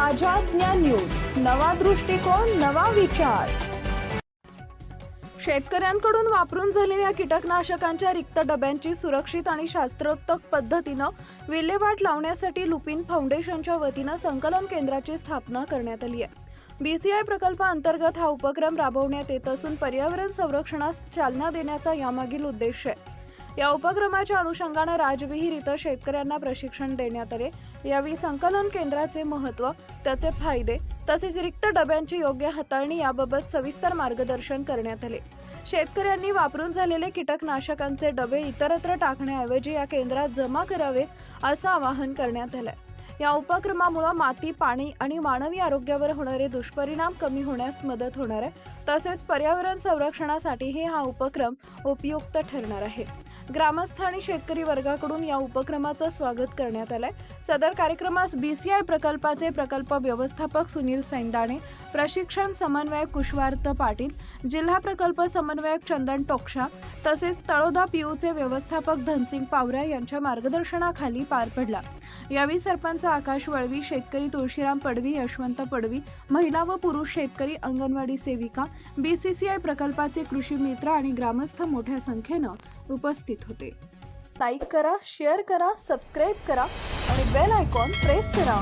माझ्या ज्ञान न्यूज, नवा दृष्टिकोन, नवा विचार। शेतकऱ्यांकडून वापरून झालेल्या कीटकनाशकांच्या रिक्त डब्यांची सुरक्षित आणि शास्त्रोक्त पद्धतीने विल्हेवाट लावण्यासाठी लुपिन फाउंडेशनच्या वतीने संकलन केंद्राची स्थापना करण्यात आली आहे। बीसीआय प्रकल्पाअंतर्गत हा उपक्रम राबवण्यात येत असून पर्यावरण संरक्षणास चालना देण्याचा यामागील उद्देश आहे। या उपक्रमाच्या अनुषंगाने राजविहीर इथं शेतकऱ्यांना प्रशिक्षण देण्यात आले। यावेळी संकलन केंद्राचे महत्त्व, त्याचे फायदे तसेच रिक्त डब्यांची योग्य हाताळणी याबाबत सविस्तर मार्गदर्शन करण्यात आले। शेतकऱ्यांनी वापरून झालेले कीटकनाशकांचे डबे इतरत्र टाकण्याऐवजी या केंद्रात जमा करावे असं आवाहन करण्यात आलं। या उपक्रमामुळे माती, पाणी आणि मानवी आरोग्यावर होणारे दुष्परिणाम कमी होण्यास मदत होणार आहे। तसेच पर्यावरण संरक्षणासाठीही हा उपक्रम उपयुक्त ठरणार आहे। ग्रामस्थ आणि शेतकरी वर्गाकडून या उपक्रमाचं स्वागत करण्यात आलंय। सदर कार्यक्रमास बीसीआय प्रकल्पाचे प्रकल्प व्यवस्थापक सुनील सैंदाणे, प्रशिक्षण समन्वयक कुशवार्थ पाटील, जिल्हा प्रकल्प समन्वयक चंदन टोकशा तसेच तळोदा पीयूचे व्यवस्थापक धनसिंग पावरा यांच्या मार्गदर्शनाखाली पार पडला। यावेळी सरपंच आकाश वळवी, शेतकरी तुळशीराम पडवी, यशवंत पडवी, महिला व पुरुष शेतकरी, अंगणवाडी सेविका, बीसीसीआय प्रकल्पाचे कृषी मित्र आणि ग्रामस्थ मोठ्या संख्येने उपस्थित होते। लाईक करा, शेअर करा, सबस्क्राइब करा आणि बेल आयकॉन प्रेस करा।